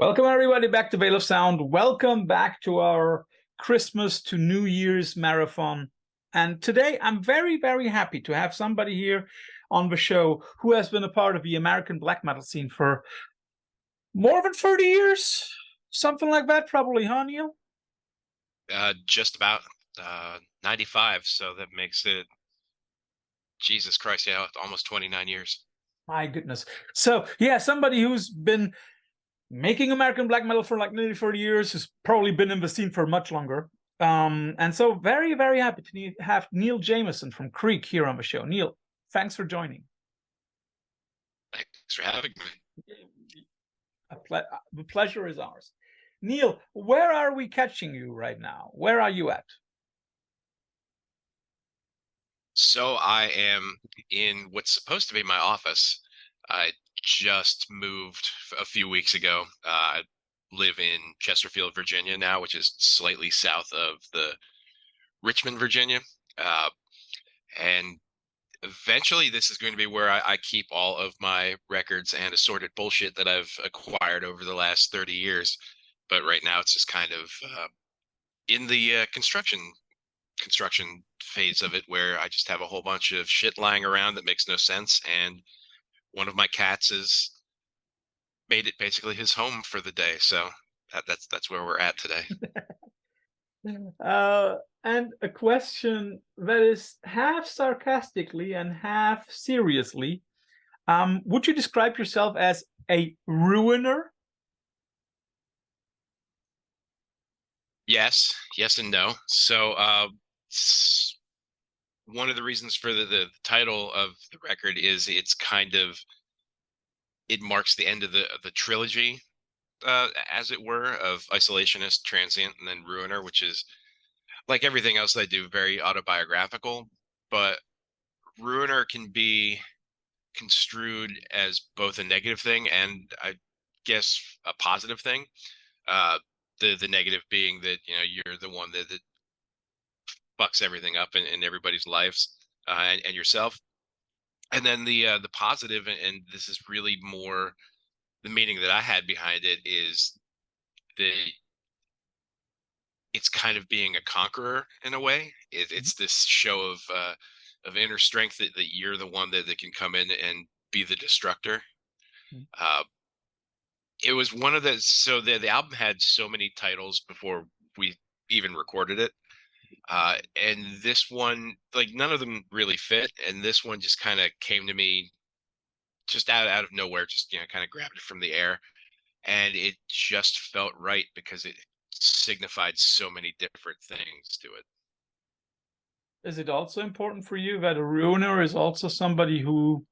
Welcome everybody back to Veil of Sound. Welcome back to our Christmas to New Year's marathon. And today I'm very, very happy to have somebody here on the show who has been a part of the American black metal scene for more than 30 years. Something like that, probably, huh, Neill? Just about 95, so that makes it, Jesus Christ, yeah, almost 29 years. My goodness. So, yeah, somebody who's been making American black metal for like nearly 30 years, who's probably been in the scene for much longer. And so very, very happy to have Neill Jameson from Krieg here on the show. Neill, thanks for joining. Thanks for having me. The pleasure is ours. Neill, where are we catching you right now? Where are you at? So I am in what's supposed to be my office. I just moved a few weeks ago. I live in Chesterfield, Virginia now, which is slightly south of the Richmond, Virginia. And eventually this is going to be where I keep all of my records and assorted bullshit that I've acquired over the last 30 years. But right now it's just kind of in the construction phase of it, where I just have a whole bunch of shit lying around that makes no sense, and one of my cats has made it basically his home for the day. So that's where we're at today. And a question that is half sarcastically and half seriously. Would you describe yourself as a ruiner? Yes and no. So one of the reasons for the title of the record is it marks the end of the trilogy, as it were, of Isolationist, Transient, and then Ruiner, which is, like everything else I do, very autobiographical. But Ruiner can be construed as both a negative thing and, I guess, a positive thing. The negative being that, you know, you're the one that fucks everything up in everybody's lives, and yourself. And then the positive, and this is really more the meaning that I had behind it, is that it's kind of being a conqueror in a way. It's this show of inner strength that you're the one that can come in and be the destructor. Uh, it was one of the album had so many titles before we even recorded it. And this one, like, none of them really fit, and this one just kind of came to me just out of nowhere, just, you know, kind of grabbed it from the air, and it just felt right because it signified so many different things to it. Is it also important for you that a ruiner is also somebody who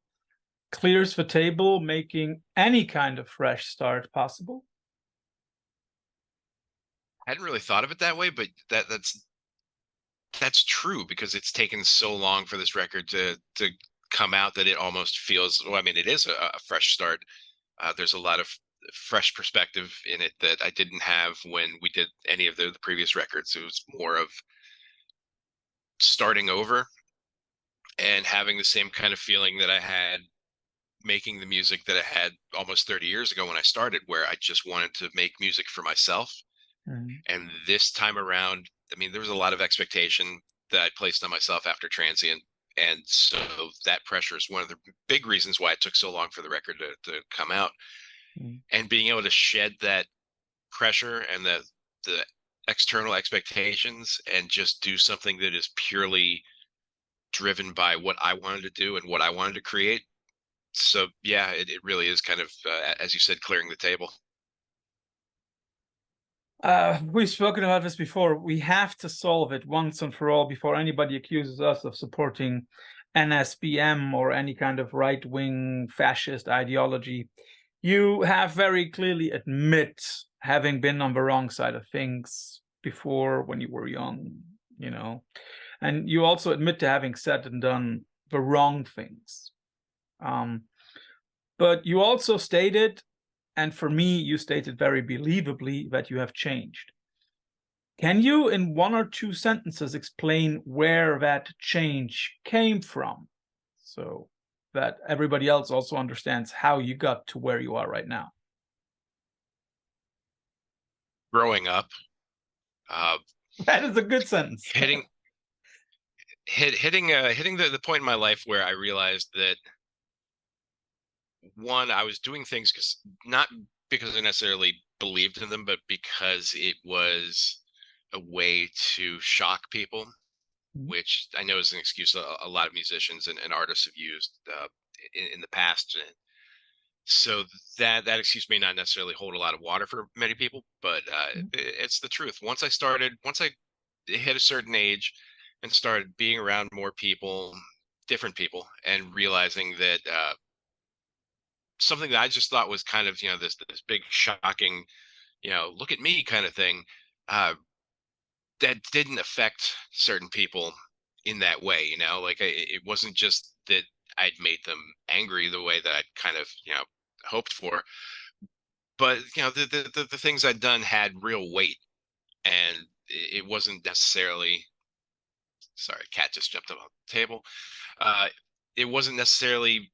clears the table, making any kind of fresh start possible? I hadn't really thought of it that way, but that's true, because it's taken so long for this record to come out that it almost feels, well, I mean, it is a fresh start. There's a lot of fresh perspective in it that I didn't have when we did any of the previous records. It was more of starting over and having the same kind of feeling that I had making the music that I had almost 30 years ago when I started, where I just wanted to make music for myself. And this time around, I mean, there was a lot of expectation that I placed on myself after Transient. And so that pressure is one of the big reasons why it took so long for the record to come out. And being able to shed that pressure and the external expectations and just do something that is purely driven by what I wanted to do and what I wanted to create. So yeah, it really is kind of, as you said, clearing the table. We've spoken about this before. We have to solve it once and for all before anybody accuses us of supporting NSBM or any kind of right-wing fascist ideology. You have very clearly admit having been on the wrong side of things before when you were young, you know, and you also admit to having said and done the wrong things. But you also stated, and for me, you stated very believably, that you have changed. Can you, in one or two sentences, explain where that change came from so that everybody else also understands how you got to where you are right now? growing up, uh, That is a good sentence. hitting the point in my life where I realized that, one, I was doing things not because I necessarily believed in them, but because it was a way to shock people, Mhm. which I know is an excuse a lot of musicians and artists have used in the past. And so that excuse may not necessarily hold a lot of water for many people, but it's the truth. Once I hit a certain age and started being around more people, different people, and realizing that something that I just thought was kind of, this big shocking, look at me kind of thing, uh, that didn't affect certain people in that way. Like it wasn't just that I'd made them angry the way that I'd kind of, hoped for, but the things I'd done had real weight, and it wasn't necessarily, sorry, cat just jumped up on the table. uh it wasn't necessarily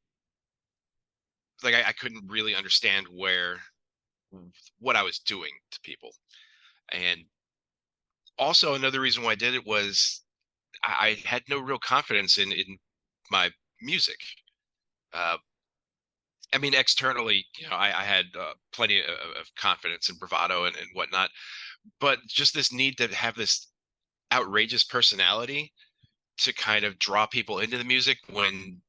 like I couldn't really understand what I was doing to people. And also another reason why I did it was I had no real confidence in my music. uh I mean, externally, I had plenty of confidence and bravado and whatnot, but just this need to have this outrageous personality to kind of draw people into the music, when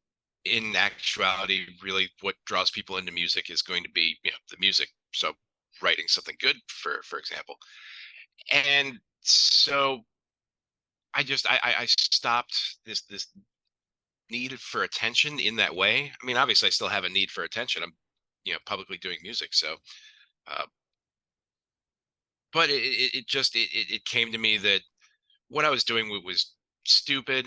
in actuality, really what draws people into music is going to be, the music. So writing something good, for example. And so I stopped this need for attention in that way. I mean, obviously I still have a need for attention. I'm, publicly doing music. So uh, but it came to me that what I was doing was stupid.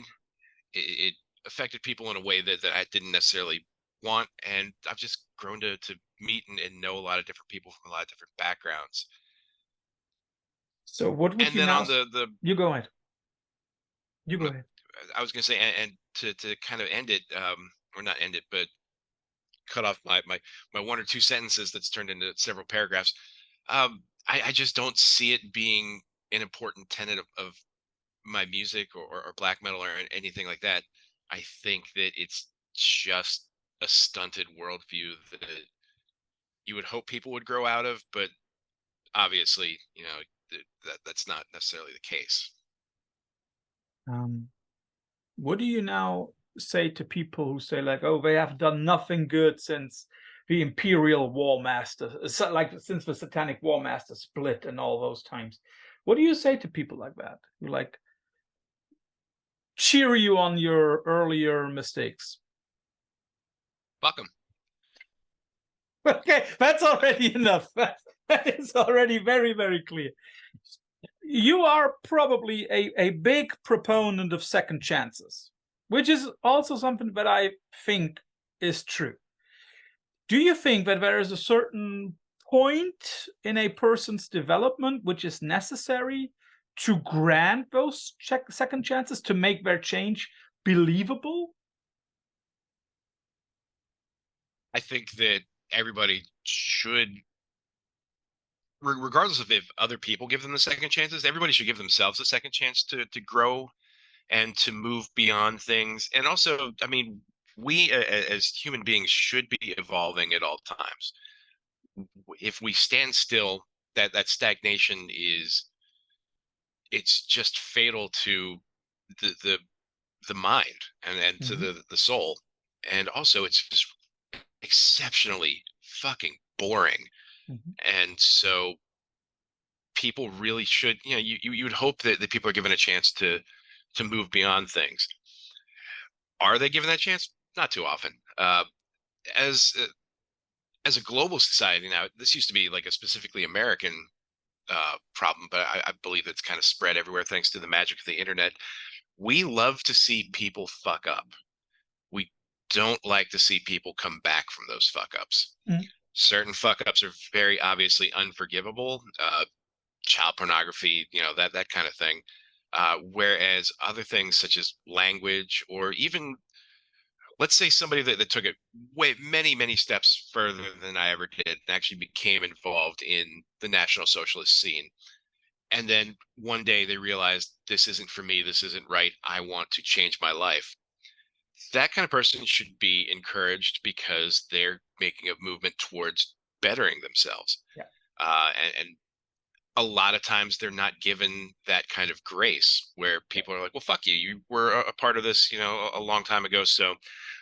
It affected people in a way that I didn't necessarily want, and I've just grown to meet and know a lot of different people from a lot of different backgrounds. So what would And you then now? on the You go ahead. You go m- ahead. I was going to say, and to kind of end it, or not end it, but cut off my one or two sentences that's turned into several paragraphs. I just don't see it being an important tenet of my music, or black metal, or anything like that. I think that it's just a stunted worldview that you would hope people would grow out of, but obviously, that's not necessarily the case. Um, what do you now say to people who say like, oh, they have done nothing good since the Imperial War Master, like since the Satanic War Master split and all those times? What do you say to people like that who like cheer you on your earlier mistakes? Fuck them. Okay, that's already enough. That is already very, very clear. You are probably a big proponent of second chances, which is also something that I think is true. Do you think that there is a certain point in a person's development which is necessary to grant those second chances to make their change believable? I think that everybody should, regardless of if other people give them the second chances, everybody should give themselves a second chance to grow and to move beyond things. And also, I mean, we as human beings should be evolving at all times. If we stand still, that stagnation is, it's just fatal to the mind and to Mhm, the soul. And also it's just exceptionally fucking boring. mhm. And so people really should, you would hope that people are given a chance to move beyond things. Are they given that chance? Not too often. As as a global society now, this used to be like a specifically American problem, but I believe it's kind of spread everywhere thanks to the magic of the internet. We love to see people fuck up. We don't like to see people come back from those fuck ups. Mm. Certain fuck ups are very obviously unforgivable. Child pornography, that kind of thing. Whereas other things such as language, or even let's say somebody that took it many steps further than I ever did and actually became involved in the National Socialist scene. And then one day they realized, this isn't for me, this isn't right, I want to change my life. That kind of person should be encouraged because they're making a movement towards bettering themselves. Yeah. And a lot of times they're not given that kind of grace where people are like, well, fuck you, you were a part of this, a long time ago. So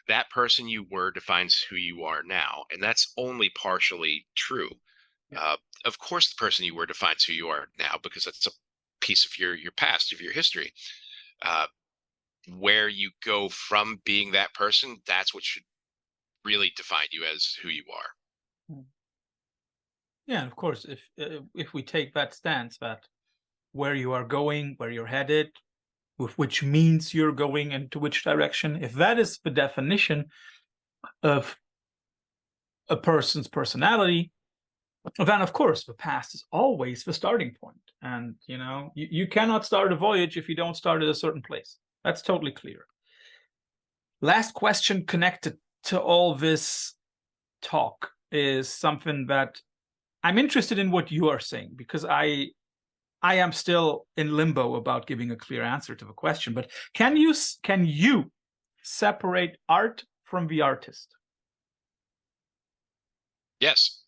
that person you were defines who you are now, and that's only partially true. Yeah. Of course the person you were defines who you are now, because that's a piece of your past, of your history. uh, where you go from being that person, that's what should really define you as who you are. Mm. Yeah, and of course, if we take that stance that where you are going, where you're headed, with which means you're going into which direction, if that is the definition of a person's personality, then of course the past is always the starting point. And you cannot start a voyage if you don't start at a certain place. That's totally clear. Last question connected to all this talk is something that I'm interested in what you are saying, because I am still in limbo about giving a clear answer to the question. But can you separate art from the artist? Yes.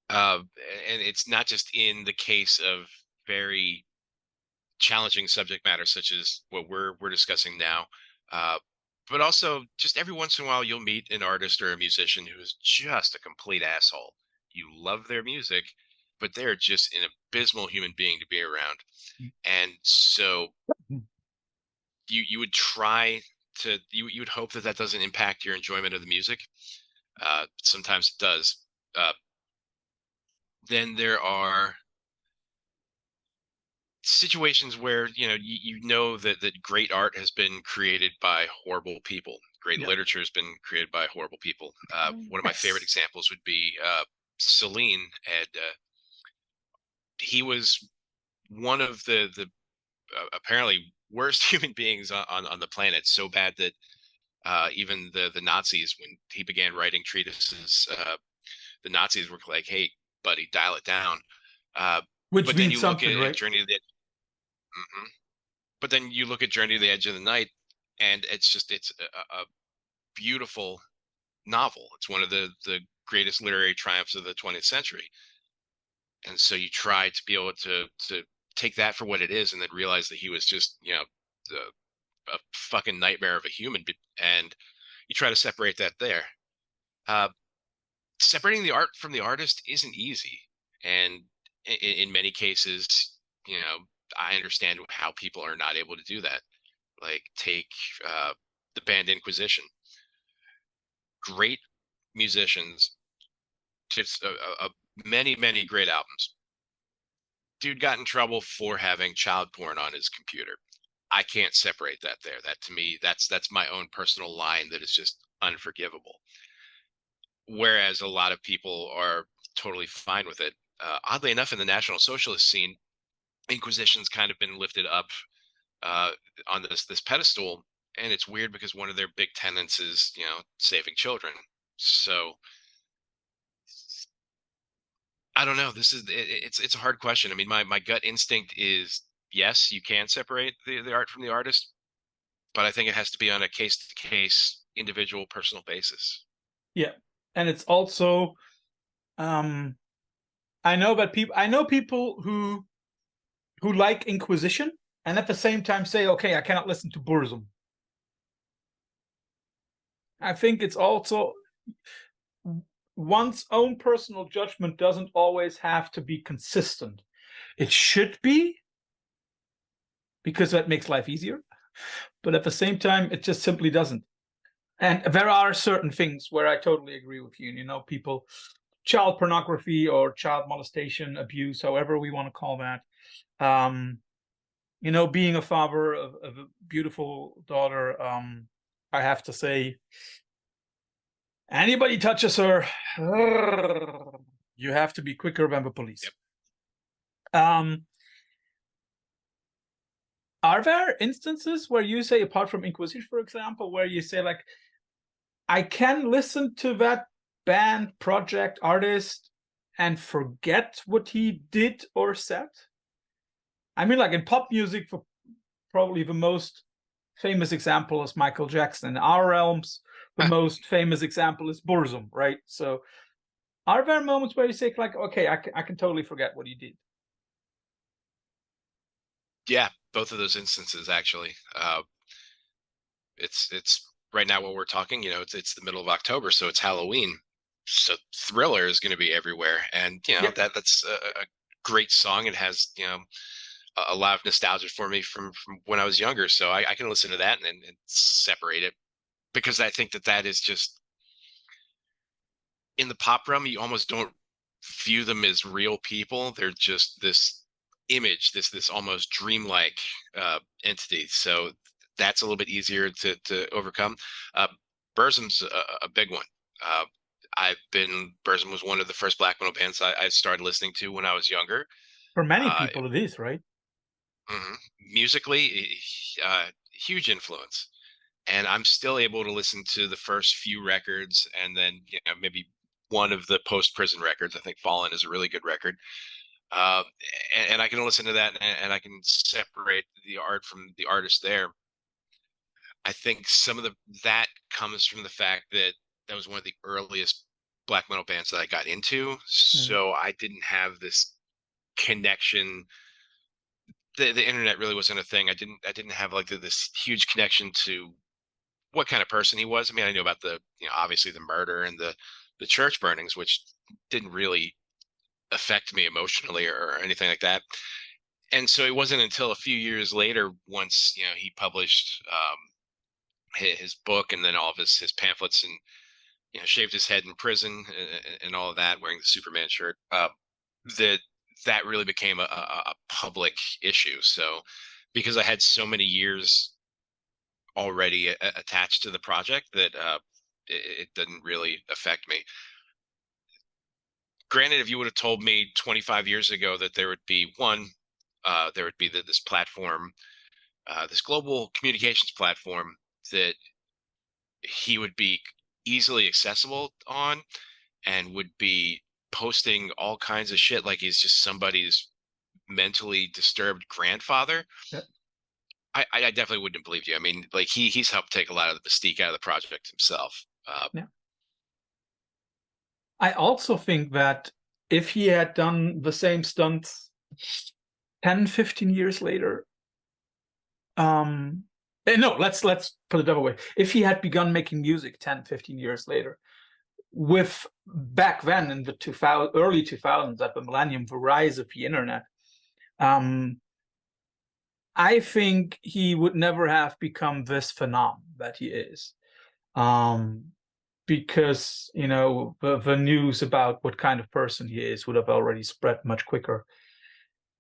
And it's not just in the case of very challenging subject matter such as what we're discussing now, uh, but also just every once in a while you'll meet an artist or a musician who is just a complete asshole. You love their music, but they're just an abysmal human being to be around. And so you would try to you would hope that that doesn't impact your enjoyment of the music. Sometimes it does. uh, then there are situations where you know that great art has been created by horrible people. Great Yeah. literature has been created by horrible people. One of my favorite Yes. examples would be Celine. And he was one of the apparently worst human beings on the planet. So bad that even the Nazis, when he began writing treatises, the Nazis were like, "Hey, buddy, dial it down." Uh, Which but then means you look something, at right? Journey to the Mhm. But then you look at Journey to the Edge of the Night, and it's a beautiful novel. It's one of the greatest literary triumphs of the 20th century. And so you try to be able to take that for what it is, and then realize that he was just a fucking nightmare of a human, and you try to separate that there. Uh, Separating the art from the artist isn't easy, and in many cases, you know, I understand how people are not able to do that. Like take uh, the band Inquisition. Great musicians, just many great albums. Dude got in trouble for having child porn on his computer. I can't separate that there. That to me, that's my own personal line that is just unforgivable. Whereas a lot of people are totally fine with it. Oddly enough, in the National Socialist scene, Inquisition's kind of been lifted up uh, on this pedestal, and it's weird because one of their big tenets is saving children. So I don't know. It's a hard question. I mean, my gut instinct is yes, you can separate the art from the artist, but I think it has to be on a case to case, individual, personal basis. Yeah. And it's also, I know people who like Inquisition and at the same time say, okay, I cannot listen to Burzum. I think it's also one's own personal judgment doesn't always have to be consistent. It should be, because that makes life easier, but at the same time, it just simply doesn't. And there are certain things where I totally agree with you. People, child pornography or child molestation, abuse, however we want to call that. Being a father of a beautiful daughter, I have to say, anybody touches her, you have to be quicker than the police. Yep. Are there instances where you say, apart from Inquisition, for example, where you say, like, I can listen to that band, project, artist, and forget what he did or said. I mean, like in pop music, for probably the most famous example is Michael Jackson. In our realms, the most famous example is Burzum, right? So are there moments where you say like, okay, I can totally forget what he did? Yeah, both of those instances actually. It's right now while we're talking, it's the middle of October, so it's Halloween. So Thriller is going to be everywhere, and Yep. that's a great song. It has a lot of nostalgia for me from when I was younger, so I can listen to that and separate it, because I think that is just, in the pop realm, you almost don't view them as real people. They're just this image, this almost dreamlike entity. So that's a little bit easier to overcome. Uh, Burzum's a big one. Uh, Burzum was one of the first black metal bands I started listening to when I was younger. For many Uh, people, it is, right? mhm. Musically, huge influence. And I'm still able to listen to the first few records, and then maybe one of the post prison records. I think Fallen is a really good record, uh, and I can listen to that, and I can separate the art from the artist there. I think some of that comes from the fact that that was one of the earliest black metal bands that I got into, Mm. so I didn't have this connection. The internet really wasn't a thing. I didn't have like this huge connection to what kind of person he was. I mean, I knew about the, obviously the murder and the church burnings, which didn't really affect me emotionally or anything like that. And so it wasn't until a few years later, once he published his book, and then all of his pamphlets, and shaved his head in prison, and all of that, wearing the Superman shirt, that that really became a public issue. So because I had so many years already attached to the project, that it didn't really affect me. Granted, if you would have told me 25 years ago that there would be this platform, this global communications platform, that he would be easily accessible on, and would be posting all kinds of shit like he's just somebody's mentally disturbed grandfather, Yeah. I definitely wouldn't have believed you. I mean, like he's helped take a lot of the mystique out of the project himself. Yeah. I also think that if he had done the same stunts 10, 15 years later, no, let's put it the other way. If he had begun making music 10, 15 years later, with back then in the early 2000s, at the millennium, the rise of the internet, I think he would never have become this phenom that he is. Because the news about what kind of person he is would have already spread much quicker.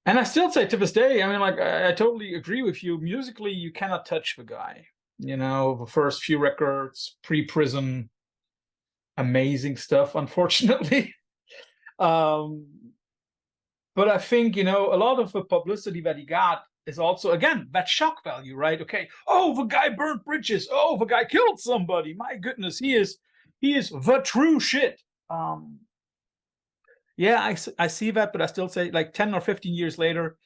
And I still say to this day, I mean, like I totally agree with you. Musically, you cannot touch the guy. The first few records, pre-prison, amazing stuff. Unfortunately, um, but I think a lot of the publicity that he got is also, again, that shock value, right? Okay, oh, the guy burnt bridges. Oh, the guy killed somebody. My goodness, he is the true shit. Yeah, I see that, but I still say like 10 or 15 years later,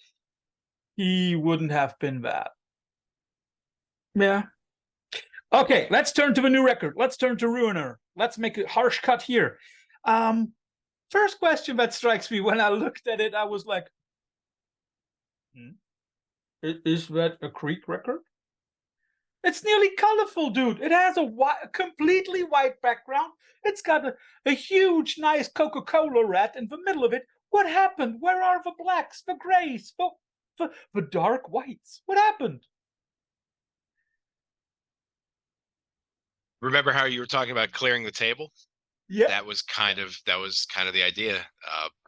he wouldn't have been that. Yeah. Okay, let's turn to the new record. Let's turn to Ruiner. Let's make a harsh cut here. First question that strikes me when I looked at it, I was like, is that a Krieg record? It's nearly colorful, dude. It has a completely white background. It's got a huge, nice Coca-Cola rat in the middle of it. What happened? Where are the blacks, the grays, the dark whites? What happened? Remember how you were talking about clearing the table? Yeah. That was kind of the idea.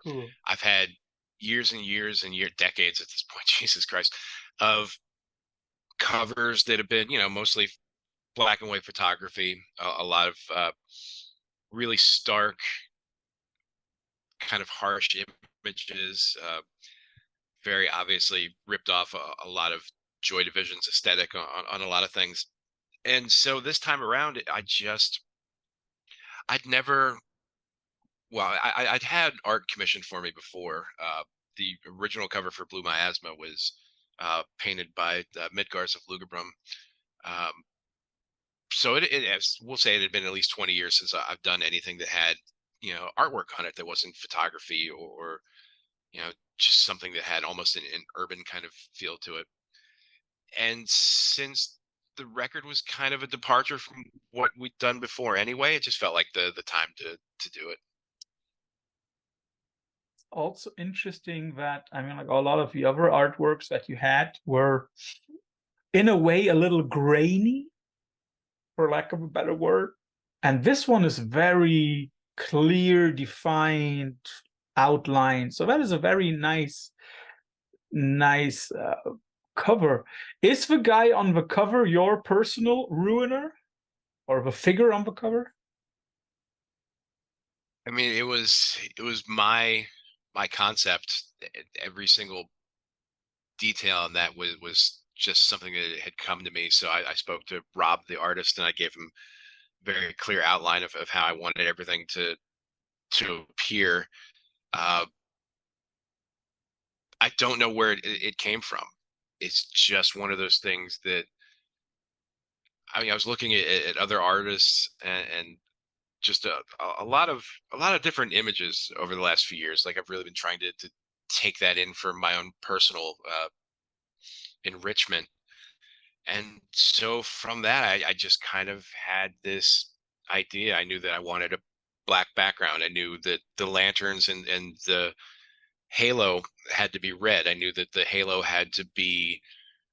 Cool. I've had years and years and decades at this point, Jesus Christ, of covers that have been, mostly black and white photography, a lot of really stark, kind of harsh images, very obviously ripped off a lot of Joy Division's aesthetic on a lot of things. And so this time around, I just I'd never. Well, I'd had art commissioned for me before. The original cover for Blue Miasma was painted by Midgars of Lugerbrum. Um, so we'll say it had been at least 20 years since I've done anything that had, artwork on it that wasn't photography, or just something that had almost an urban kind of feel to it. And since the record was kind of a departure from what we'd done before anyway, it just felt like the time to do it. Also interesting that, I mean, like a lot of the other artworks that you had were in a way a little grainy, for lack of a better word. And this one is very clear, defined outline. So that is a very nice cover. Is the guy on the cover your personal ruiner, or the figure on the cover? I mean, it was my concept. Every single detail on that was just something that had come to me. So I spoke to Rob, the artist, and I gave him very clear outline of how I wanted everything to appear. Uh, I don't know where it came from. It's just one of those things that, I mean, I was looking at other artists, and just a lot of different images over the last few years. Like, I've really been trying to take that in for my own personal enrichment. And so from that, I just kind of had this idea. I knew that I wanted a black background. I knew that the lanterns and the halo had to be red. I knew that the halo had to be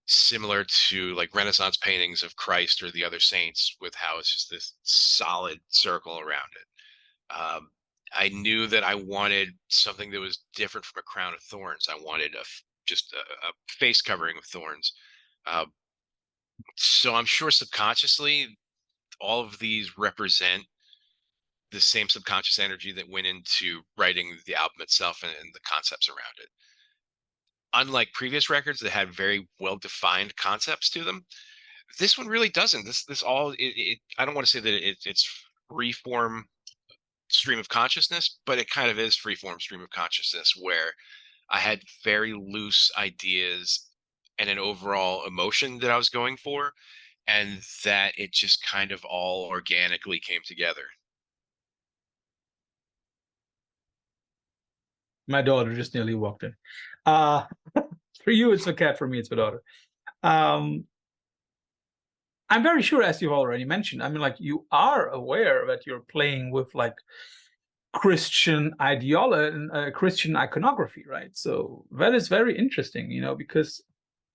similar to like Renaissance paintings of Christ or the other saints, with how it's just this solid circle around it. I knew that I wanted something that was different from a crown of thorns. I wanted just a face covering of thorns. Uh, so I'm sure subconsciously all of these represent the same subconscious energy that went into writing the album itself, and the concepts around it. Unlike previous records that had very well defined concepts to them, this one really doesn't. This all I don't want to say that it's freeform stream of consciousness, but it kind of is freeform stream of consciousness, where I had very loose ideas and an overall emotion that I was going for, and that it just kind of all organically came together. My daughter just nearly walked in. Uh, for you, it's the cat. For me, it's the daughter. Um, I'm very sure, as you've already mentioned, I mean, like, you are aware that you're playing with like Christian ideology and Christian iconography, right? So that is very interesting, because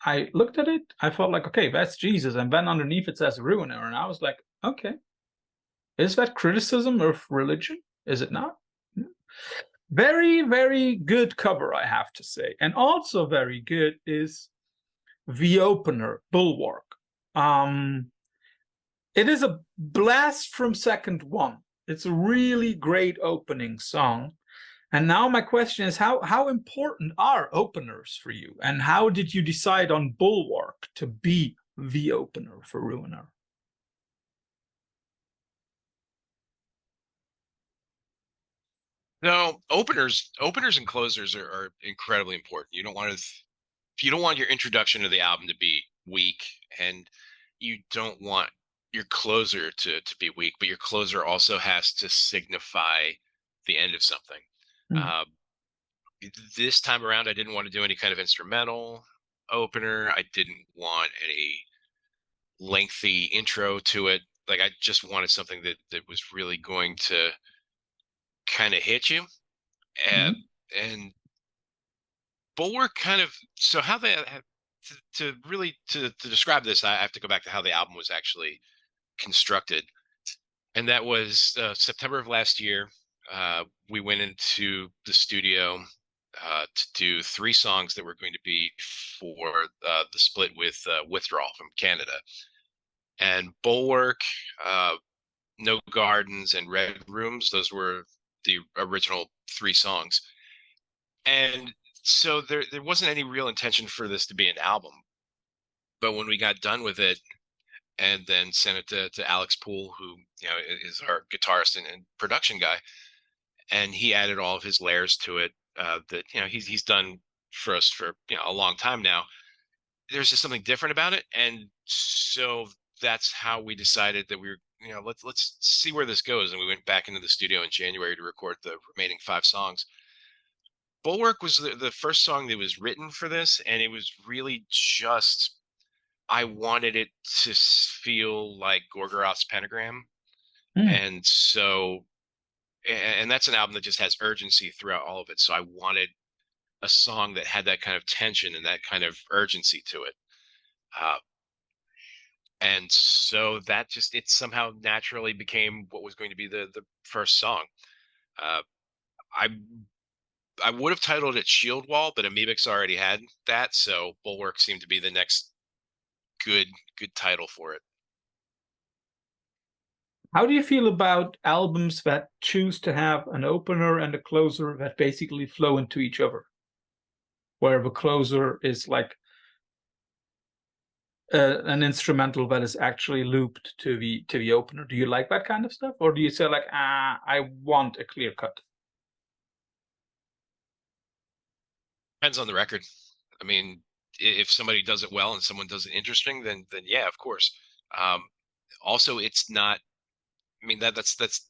I looked at it, I felt like, okay, that's Jesus, and then underneath it says ruiner, and I was like, okay, is that criticism of religion? Is it not? Very, very good cover, I have to say. And also very good is the opener, Bulwark. It is a blast from second one. It's a really great opening song. And now my question is, how important are openers for you? And how did you decide on Bulwark to be the opener for Ruiner? No, openers and closers are incredibly important. You don't want your introduction to the album to be weak, and you don't want your closer to be weak, but your closer also has to signify the end of something. Mm. Uh, this time around, I didn't want to do any kind of instrumental opener. I didn't want any lengthy intro to it. Like, I just wanted something that was really going to kind of hit you. And, Mm. and Bulwark kind of, so how they to really to describe this, I have to go back to how the album was actually constructed. And that was September of last year. We went into the studio to do three songs that were going to be for the split with Withdrawal from Canada. And Bulwark, uh, No Gardens, and Red Rooms, those were the original three songs. And so there wasn't any real intention for this to be an album. But when we got done with it, and then sent it to Alex Poole, who is our guitarist and production guy, and he added all of his layers to it that he's done for us for a long time now. There's just something different about it, and so that's how we decided that we were let's see where this goes, and we went back into the studio in January to record the remaining 5 songs. Bulwark was the first song that was written for this, and it was really just I wanted it to feel like Gorgoroth's Pentagram. And so and that's an album that just has urgency throughout all of it, so I wanted a song that had that kind of tension and that kind of urgency to it. uh, and so that just it somehow naturally became what was going to be the first song. uh, I I would have titled it Shield Wall, but Amoebics already had that, so Bulwark seemed to be the next good title for it. How do you feel about albums that choose to have an opener and a closer that basically flow into each other, where the closer is like an instrumental that is actually looped to the opener? Do you like that kind of stuff, or do you say like, I want a clear cut? Depends on the record. I mean, if somebody does it well and someone does it interesting, then yeah, of course. Also, it's not. I mean, that's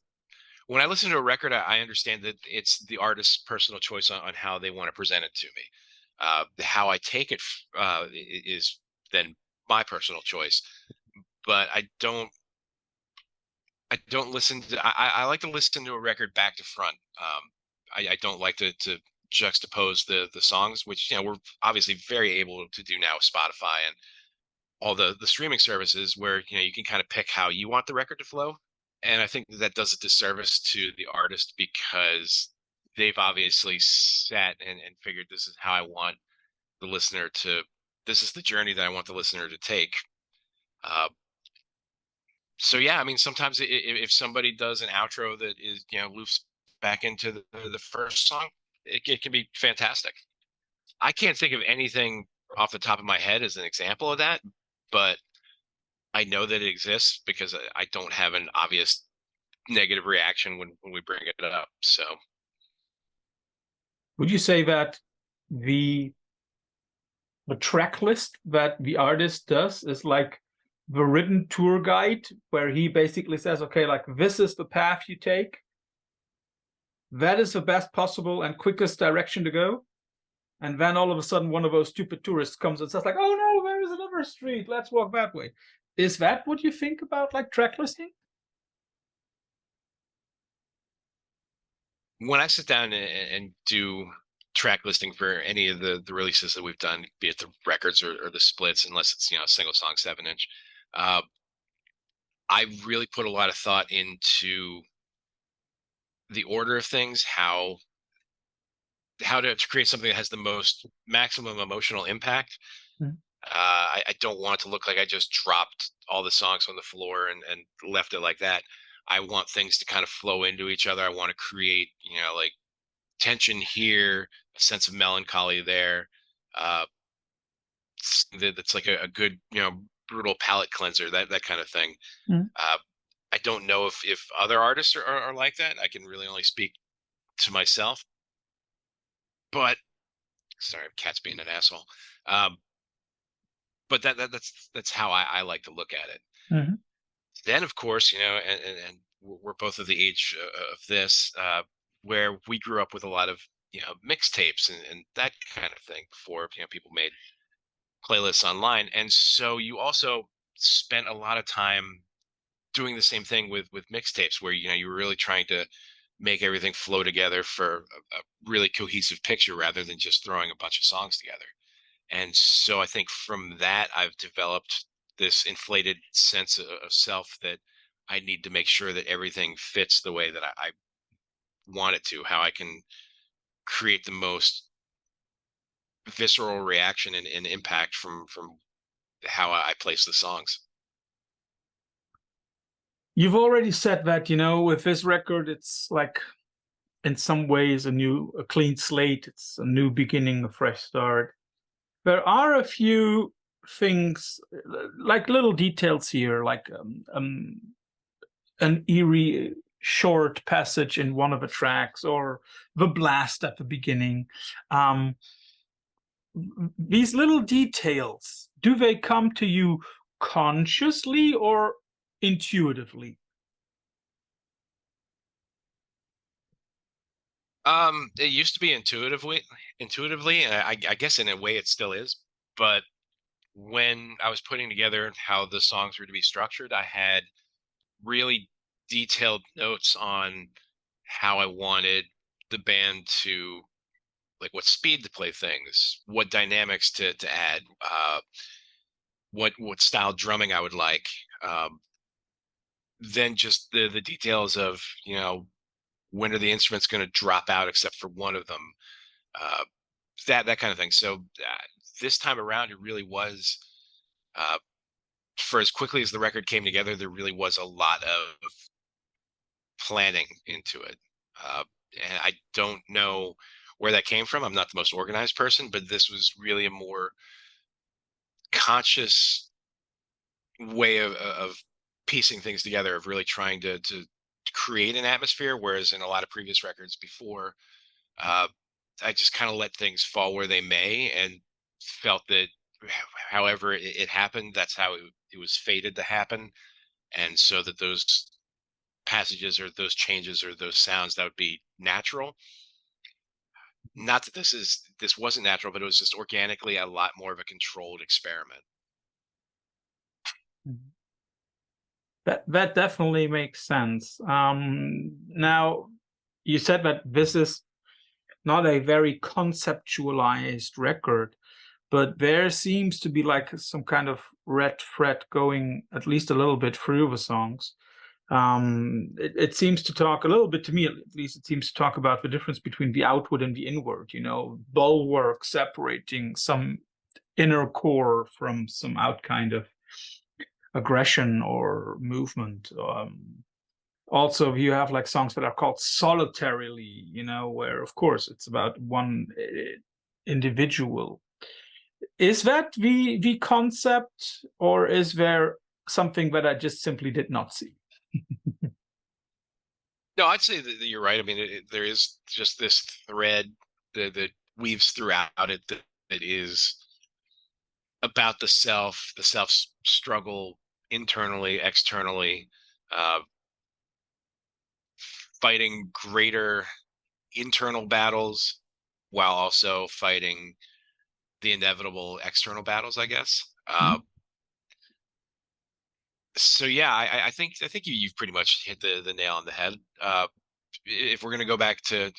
when I listen to a record, I understand that it's the artist's personal choice on how they want to present it to me. How I take it is then my personal choice. But I don't listen to. I like to listen to a record back to front. I don't like to juxtapose the songs, which we're obviously very able to do now with Spotify and all the streaming services, where you can kind of pick how you want the record to flow. And I think that does a disservice to the artist, because they've obviously sat and figured this is how I want the listener to. This is the journey that I want the listener to take. Uh, so yeah, I mean, sometimes if somebody does an outro that is loops back into the first song, it can be fantastic. I can't think of anything off the top of my head as an example of that, but I know that it exists because I don't have an obvious negative reaction when we bring it up. So Would you say that the track list that the artist does is like the written tour guide, where he basically says, okay, like, this is the path you take, that is the best possible and quickest direction to go, and then all of a sudden one of those stupid tourists comes and says like, oh no, there is another street, let's walk that way? Is that what you think about like track listing? when I sit down and do track listing for any of the releases that we've done, be it the records or the splits, unless it's a single song 7-inch, I really put a lot of thought into the order of things, how to create something that has the most maximum emotional impact. Mhm. I don't want it to look like I just dropped all the songs on the floor and left it like that. I want things to kind of flow into each other. I want to create, like tension here, a sense of melancholy there. Uh, that's like a good, brutal palate cleanser, that kind of thing. Mhm. I don't know if other artists are like that. I can really only speak to myself. But sorry, cat's being an asshole. Um, but that's how I like to look at it. Mhm. Then, of course, and we're both of the age of this, where we grew up with a lot of mixtapes and that kind of thing before people made playlists online, and so you also spent a lot of time doing the same thing with mixtapes, where you were really trying to make everything flow together for a really cohesive picture rather than just throwing a bunch of songs together. And so I think from that, I've developed this inflated sense of self that I need to make sure that everything fits the way that I want it to, how I can create the most visceral reaction and impact from how I place the songs. You've already said that, with this record, it's like in some ways a clean slate. It's a new beginning, a fresh start. There are a few things, like little details here, like an eerie short passage in one of the tracks, or the blast at the beginning. These little details, do they come to you consciously or intuitively? It used to be intuitively, and I guess in a way it still is. But when I was putting together how the songs were to be structured, I had really detailed notes on how I wanted the band to, like, what speed to play things, what dynamics to add, what style drumming I would like. Then just the details of, when are the instruments going to drop out except for one of them, uh, that kind of thing. So this time around, it really was, uh, for as quickly as the record came together, there really was a lot of planning into it. And I don't know where that came from. I'm not the most organized person, but this was really a more conscious way of piecing things together, of really trying to create an atmosphere. Whereas in a lot of previous records before, uh, I just kind of let things fall where they may, and felt that however it happened, that's how it was fated to happen. And so that those passages or those changes or those sounds that would be natural. Not that this wasn't natural, but it was just organically a lot more of a controlled experiment. Mhm. That definitely makes sense. Now, you said that this is not a very conceptualized record, but there seems to be like some kind of red thread going at least a little bit through the songs. It seems to talk a little bit, to me at least, it seems to talk about the difference between the outward and the inward, bulwark separating some inner core from some out kind of aggression or movement. Also, you have like songs that are called solitarily, where of course it's about one individual. Is that the concept, or is there something that I just simply did not see? No, I'd say that you're right. I mean, there is just this thread that weaves throughout it, that is about the self struggle internally, externally, uh, fighting greater internal battles while also fighting the inevitable external battles, I guess. Mhm. So yeah, I think you've pretty much hit the nail on the head. If we're going to go back to,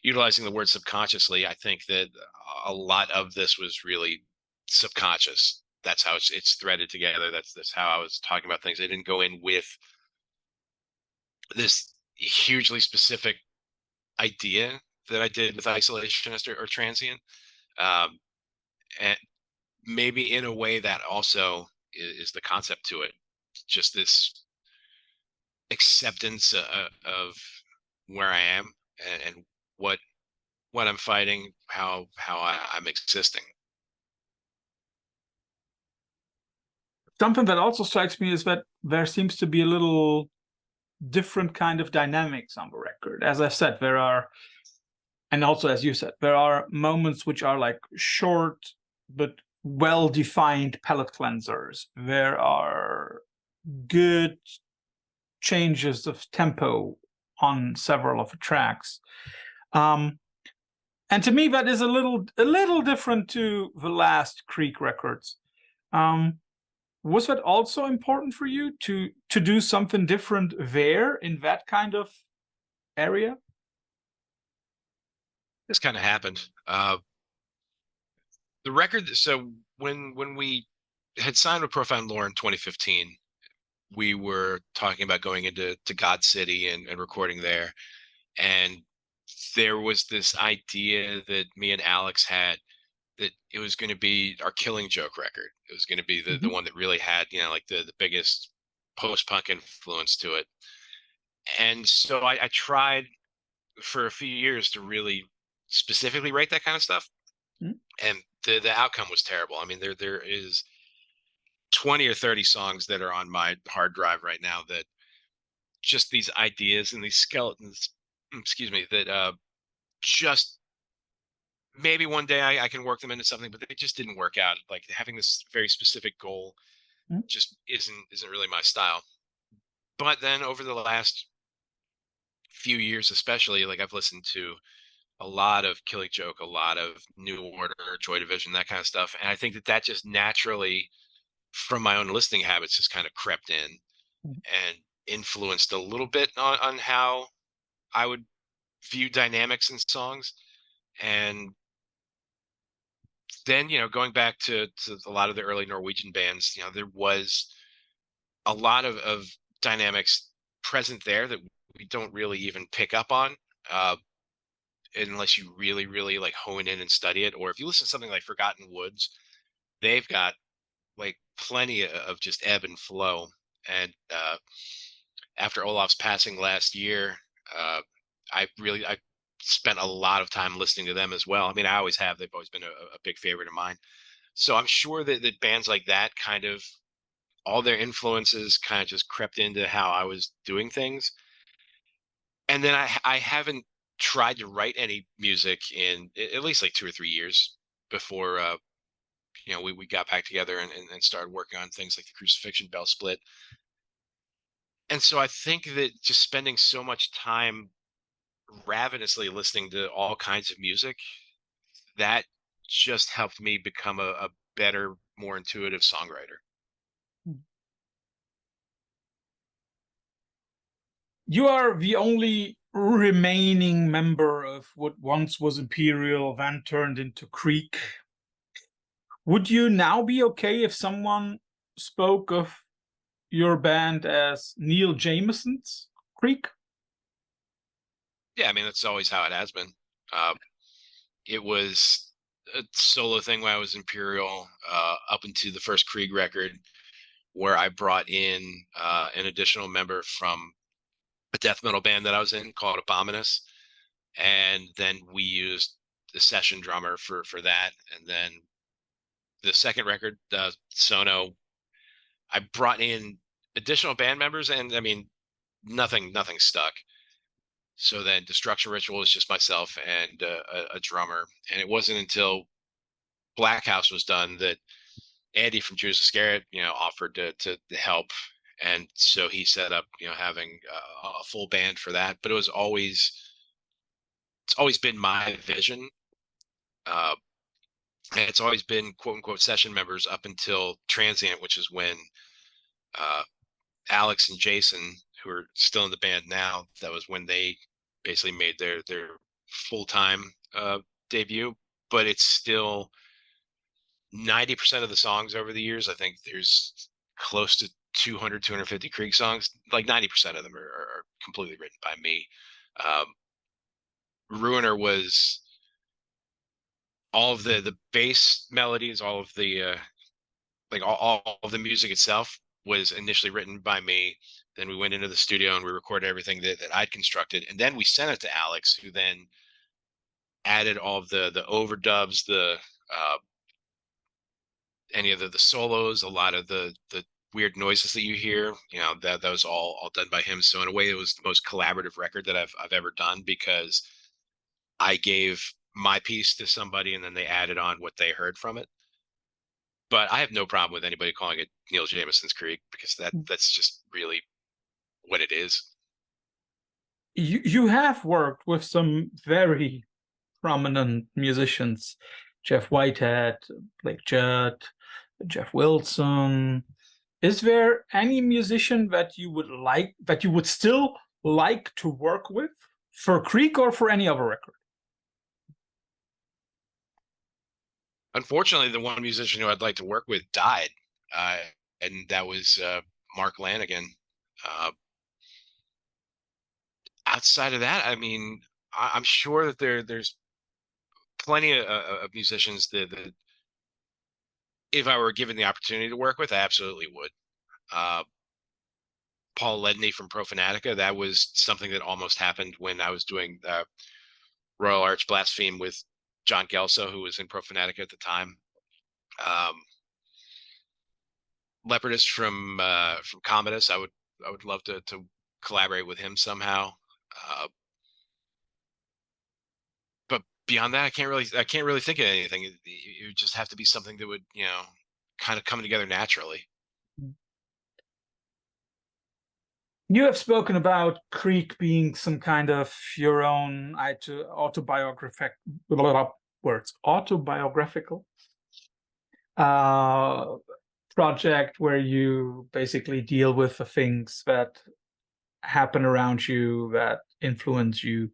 utilizing the word subconsciously, I think that a lot of this was really subconscious. That's how it's threaded together. That's how I was talking about things. I didn't go in with this hugely specific idea that I did with isolationist or transient, um, and maybe in a way that also is the concept to it. Just this acceptance of where I am, and what I'm fighting, how I'm existing. Something that also strikes me is that there seems to be a little different kind of dynamics on the record. As I've said, there are, and also as you said, there are moments which are like short but well-defined palette cleansers. There are good changes of tempo on several of the tracks. And to me, that is a little different to the last Krieg records. Was that also important for you to do something different there in that kind of area? This kind of happened. The record. So when we had signed with Profound Lore in 2015, we were talking about going into God City and recording there. And there was this idea that me and Alex had, that it was going to be our Killing Joke record. It was going to be the Mhm. one that really had, like the biggest post punk influence to it. And so I tried for a few years to really specifically write that kind of stuff. and the outcome was terrible. I mean, there is 20 or 30 songs that are on my hard drive right now that just these ideas and these skeletons, excuse me, that just maybe one day I can work them into something, but they just didn't work out. Like having this very specific goal Mm. just isn't really my style. But then over the last few years, especially, like I've listened to a lot of Killing Joke, a lot of New Order, Joy Division, that kind of stuff, and I think that just naturally, from my own listening habits, just kind of crept in Mm. and influenced a little bit on how I would view dynamics in songs. And then, going back to a lot of the early Norwegian bands, there was a lot of dynamics present there that we don't really even pick up on, uh, unless you really, really like hone in and study it. Or if you listen to something like Forgotten Woods, they've got like plenty of just ebb and flow. And after Olaf's passing last year, uh, I spent a lot of time listening to them as well. I mean, I always have. They've always been a big favorite of mine. So I'm sure that bands like that kind of all their influences kind of just crept into how I was doing things. And then I haven't tried to write any music in at least like 2 or 3 years before we got back together and started working on things like the Crucifixion Bell Split. And so I think that just spending so much time ravenously listening to all kinds of music, that just helped me become a better, more intuitive songwriter. You are the only remaining member of what once was Imperial, then turned into Krieg. Would you now be okay if someone spoke of your band as Neill Jameson's Krieg? Yeah, I mean, that's always how it has been. Uh, it was a solo thing when I was Imperial, up into the first Krieg record, where I brought in an additional member from a death metal band that I was in called Abominus, and then we used the session drummer for that. And then the second record, Sono, I brought in additional band members, and I mean, nothing stuck. So then Destruction Ritual was just myself and a drummer, and it wasn't until Black House was done that Andy from Judas Iscariot, offered to help, and so he set up, having a full band for that. But it's always been my vision. Uh, and it's always been quote unquote session members up until Transient, which is when uh, Alex and Jason, who are still in the band now, that was when they basically made their full time debut. But it's still 90% of the songs over the years. I think there's close to 200, 250 Krieg songs. Like 90% of them are completely written by me. Um, Ruiner was all of the bass melodies, all of the like all of the music itself was initially written by me. Then we went into the studio and we recorded everything that I'd constructed, and then we sent it to Alex, who then added all of the overdubs, the any of the solos, a lot of the weird noises that you hear. That was all done by him. So in a way, it was the most collaborative record that I've ever done, because I gave my piece to somebody and then they added on what they heard from it. But I have no problem with anybody calling it Neill Jameson's Krieg, because that's just really what it is. You have worked with some very prominent musicians, Jeff Whitehead, Blake Judd, Jeff Wilson. Is there any musician that you would still like to work with for Krieg or for any other record? Unfortunately, the one musician who I'd like to work with died, and that was Mark Lanigan. Uh, Outside of that, I mean, I'm sure that there's plenty of musicians that if I were given the opportunity to work with, I absolutely would. Uh, Paul Ledney from Profanatica, that was something that almost happened when I was doing Royal Arch Blaspheme with John Gelso, who was in Profanatica at the time. Um, Leopardus from Commodus. I would love to collaborate with him somehow. Uh, but beyond that, I can't really think of anything. It would just have to be something that would, kind of come together naturally. You have spoken about Krieg being some kind of your own autobiographical uh, project where you basically deal with the things that happen around you that influence you.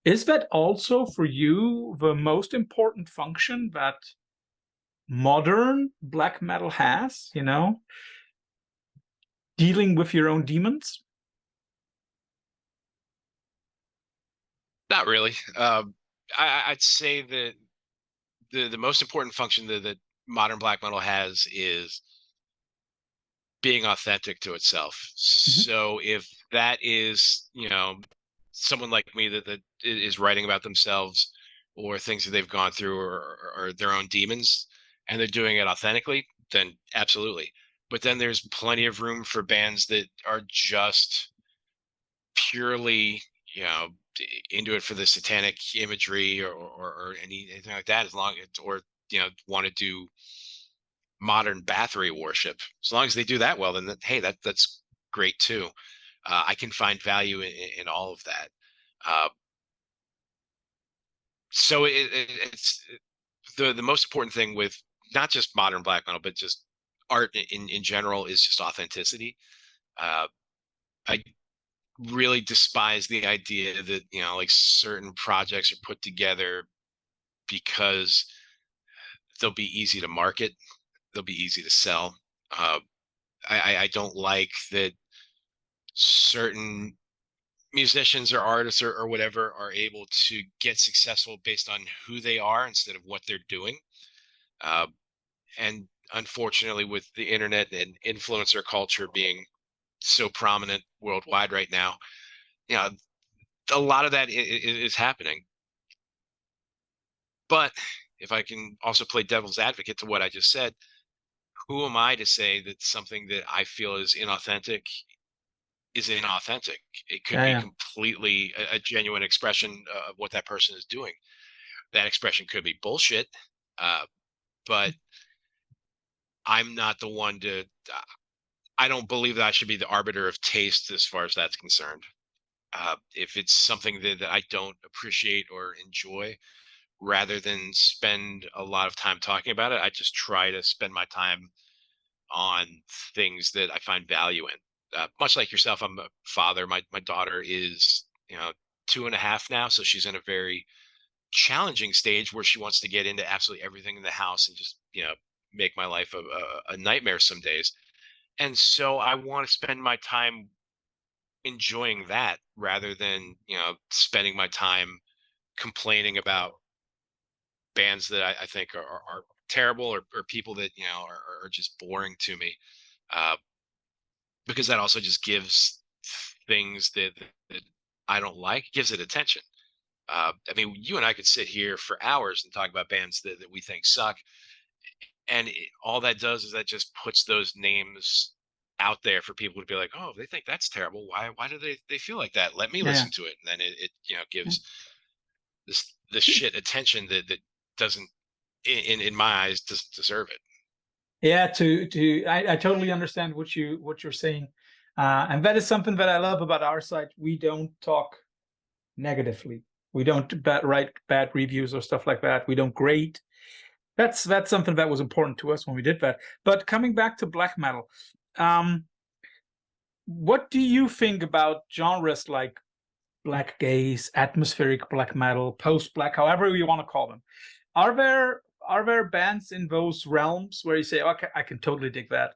Is that also for you the most important function that modern black metal has, dealing with your own demons? Not really. I'd say that the most important function that modern black metal has is being authentic to itself. Mhm. So if that is, someone like me that is writing about themselves or things that they've gone through or their own demons, and they're doing it authentically, then absolutely. But then there's plenty of room for bands that are just purely, into it for the satanic imagery or anything like that, as long as, or, want to do modern Bathory worship. As long as they do that well, then hey, that's great too. I can find value in all of that. Uh, so it's the most important thing with not just modern black metal, but just art in general is just authenticity. Uh, I really despise the idea that like certain projects are put together because they'll be easy to market, they'll be easy to sell. Uh, I don't like that certain musicians or artists or whatever are able to get successful based on who they are instead of what they're doing. Uh, and unfortunately, with the internet and influencer culture being so prominent worldwide right now, you know, a lot of that is happening. But if I can also play devil's advocate to what I just said, who am I to say that something that I feel is inauthentic is inauthentic? It could Yeah, be yeah. completely a genuine expression of what that person is doing. That expression could be bullshit, but I'm not the one to. I don't believe that I should be the arbiter of taste as far as that's concerned. If it's something that I don't appreciate or enjoy, rather than spend a lot of time talking about it, I just try to spend my time on things that I find value in. Much like yourself, I'm a father. My daughter is 2.5 now, so she's in a very challenging stage where she wants to get into absolutely everything in the house and just make my life a nightmare some days. And so I want to spend my time enjoying that rather than spending my time complaining about bands that I think are terrible or people that are just boring to me. Uh, because that also just gives things that I don't like, gives it attention. I mean, you and I could sit here for hours and talk about bands that we think suck, and all that does is that just puts those names out there for people to be like, oh, they think that's terrible. Why do they feel like that? Let me Yeah, listen to it, and then it yeah. gives this shit attention that doesn't in my eyes doesn't deserve it. Yeah, I totally understand what you're saying. And that is something that I love about our site. We don't talk negatively. We don't write bad reviews or stuff like that. We don't grade. That's something that was important to us when we did that. But coming back to black metal, um, what do you think about genres like black gaze, atmospheric black metal, post black, however you want to call them? Are there bands in those realms where you say, okay, I can totally dig that?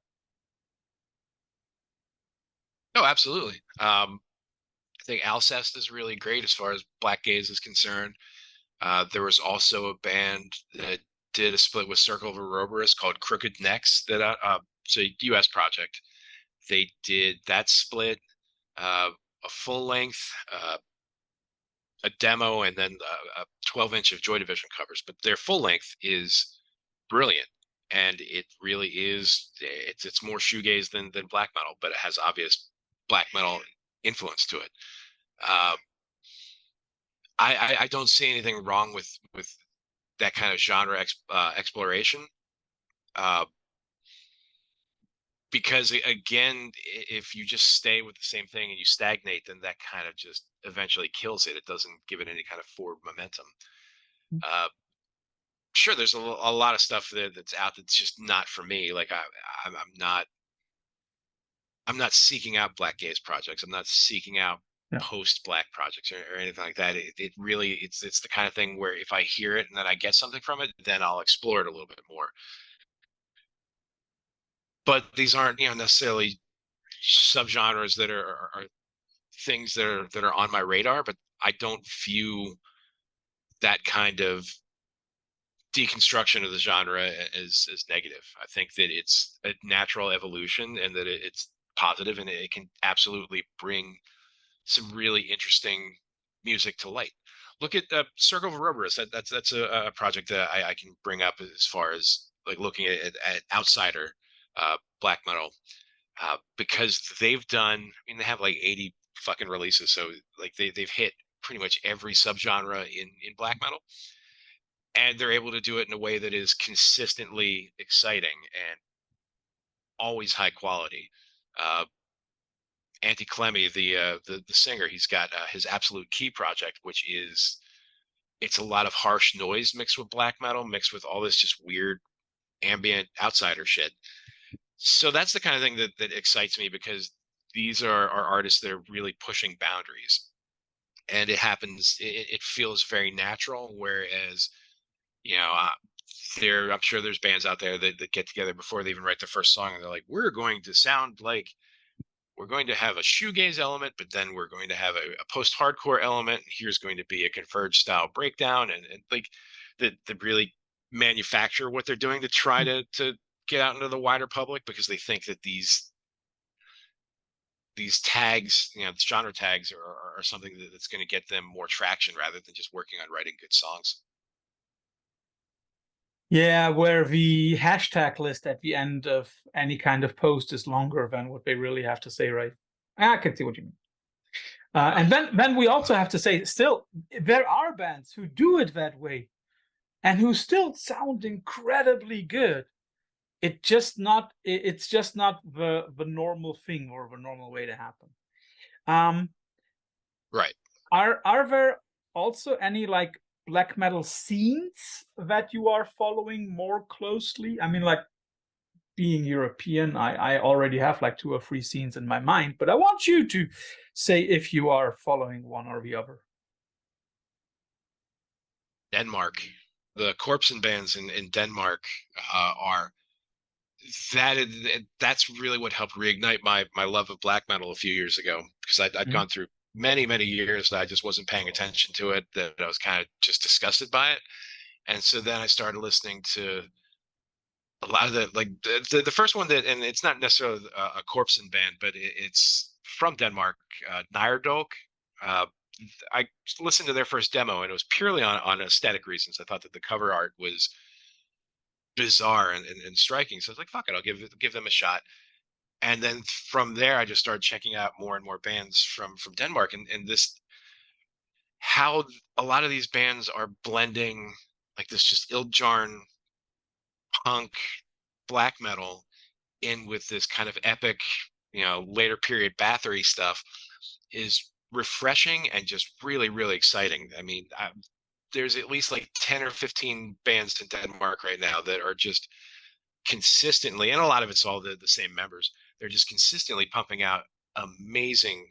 No, absolutely. I think Alcest is really great as far as Black Gaze is concerned. There was also a band that did a split with Circle of Ouroboros called Crooked Necks that it's a US project. They did that split, a full length. a demo and then a 12-inch of Joy Division covers, but their full length is brilliant. And it really is, it's more shoegaze than black metal, but it has obvious black metal influence to it. I don't see anything wrong with that kind of genre exploration. Because again, if you just stay with the same thing and you stagnate, then that kind of just eventually kills it. It doesn't give it any kind of forward momentum. Sure, there's a lot of stuff that's out that's just not for me. Like I'm not seeking out black gaze projects. I'm not seeking out post black projects or anything like that. It really, it's the kind of thing where if I hear it and then I get something from it, then I'll explore it a little bit more. But these aren't, necessarily subgenres that are things that are on my radar, but I don't view that kind of deconstruction of the genre as negative. I think that it's a natural evolution and that it's positive, and it can absolutely bring some really interesting music to light. Look at Circle of Ouroboros. That's a project that I can bring up as far as like looking at outsider black metal, because they've done, I mean, they have like 80 fucking releases, so like they've hit pretty much every subgenre in black metal, and they're able to do it in a way that is consistently exciting and always high quality. Antti Clemmy, the singer, he's got his Absolute Key project, which is, it's a lot of harsh noise mixed with black metal, mixed with all this just weird ambient outsider shit. So that's the kind of thing that excites me, because these are artists that are really pushing boundaries, and it happens. It feels very natural. Whereas, I'm sure there's bands out there that get together before they even write their first song, and they're like, we're going to sound like, we're going to have a shoegaze element, but then we're going to have a post-hardcore element. Here's going to be a Converge style breakdown, and like the really manufacture what they're doing to try to get out into the wider public, because they think that these tags, genre tags are something that's going to get them more traction rather than just working on writing good songs. Yeah, where the hashtag list at the end of any kind of post is longer than what they really have to say, right? I can see what you mean. And then we also have to say, still, there are bands who do it that way and who still sound incredibly good. It's just not the normal thing or the normal way to happen. Right. Are there also any like black metal scenes that you are following more closely? I mean, like, being European, I already have like 2 or 3 scenes in my mind, but I want you to say if you are following one or the other. Denmark, the Corpsen bands in Denmark are that's really what helped reignite my love of black metal a few years ago, because I'd gone through many years that I just wasn't paying attention to it, that I was kind of just disgusted by it. And so then I started listening to a lot of the first one, that, and it's not necessarily a Corpsen band, but it's from Denmark, Neurosis. I listened to their first demo, and it was purely on aesthetic reasons. I thought that the cover art was bizarre and striking, so I was like, fuck it, I'll give them a shot. And then from there, I just started checking out more and more bands from Denmark, and this, how a lot of these bands are blending like this just Ildjarn punk black metal in with this kind of epic, later period Bathory stuff, is refreshing and just really exciting. I mean, there's at least like 10 or 15 bands in Denmark right now that are just consistently, and a lot of it's all the same members, they're just consistently pumping out amazing,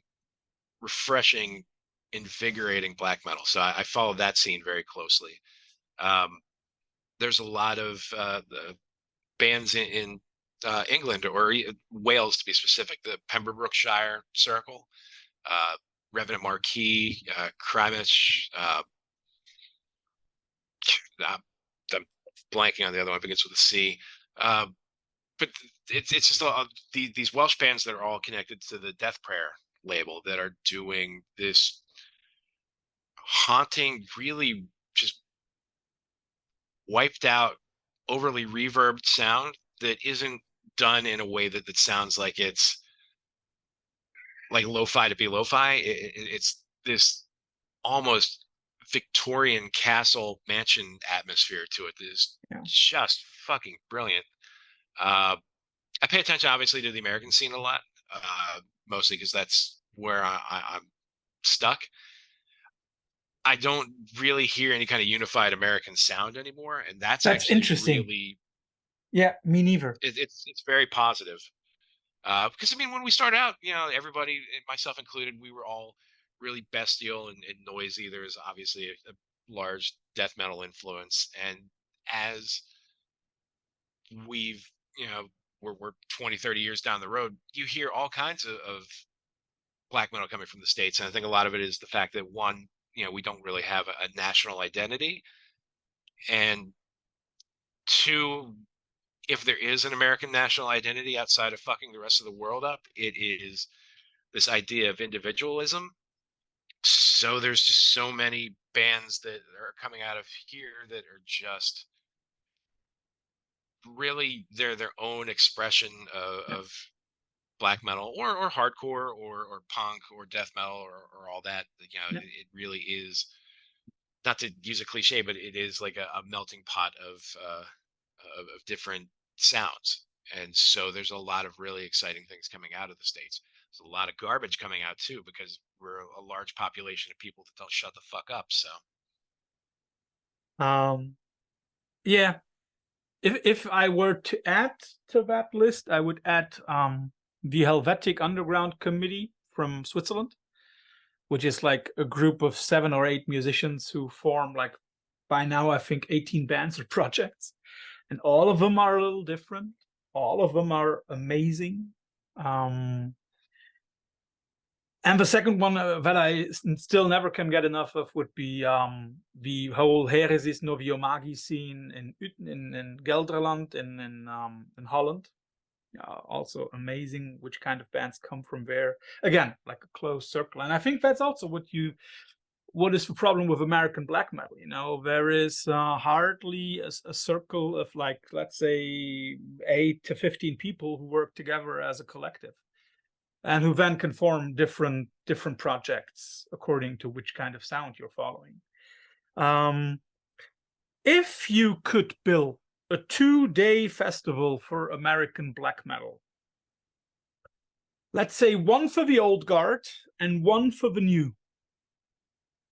refreshing, invigorating black metal. So I follow that scene very closely. There's a lot of the bands in England, or Wales to be specific, the Pembrokeshire Circle, Revenant Marquis, Krimish, I'm blanking on the other one, begins with a C. But it's just these Welsh bands that are all connected to the Death Prayer label that are doing this haunting, really just wiped out, overly reverbed sound that isn't done in a way that sounds like it's like lo-fi to be lo-fi. It's this almost Victorian castle mansion atmosphere to it that is just fucking brilliant. I pay attention, obviously, to the American scene a lot, mostly because that's where I'm stuck. I don't really hear any kind of unified American sound anymore, and that's actually interesting. really, yeah, me neither. It's very positive. Because I mean, when we started out, you know, everybody, myself included, we were all really bestial and noisy. There's obviously a large death metal influence, and as we've, you know, we're 20, 30 years down the road, you hear all kinds of black metal coming from the States. And I think a lot of it is the fact that, one, you know, we don't really have a national identity, and two, if there is an American national identity outside of fucking the rest of the world up, it is this idea of individualism. So there's just so many bands that are coming out of here that are just really their own expression of black metal or hardcore or punk or death metal or all that. You know, it really is, not to use a cliche, but it is like a melting pot of different sounds. And so there's a lot of really exciting things coming out of the States. There's a lot of garbage coming out too, because we're a large population of people that don't shut the fuck up. So yeah, if I were to add to that list, I would add the Helvetic Underground Committee from Switzerland, which is like a group of 7 or 8 musicians who form, like, by now I think 18 bands or projects, and all of them are a little different. All of them are amazing. And the second one that I still never can get enough of would be the whole Heresis Noviomagi scene in Gelderland in Holland. Also amazing which kind of bands come from there. Again, like a closed circle. And I think that's also what is the problem with American black metal. You know, there is hardly a circle of, like, let's say 8 to 15 people who work together as a collective, and who then can form different projects according to which kind of sound you're following. If you could build a 2-day festival for American black metal, let's say one for the old guard and one for the new,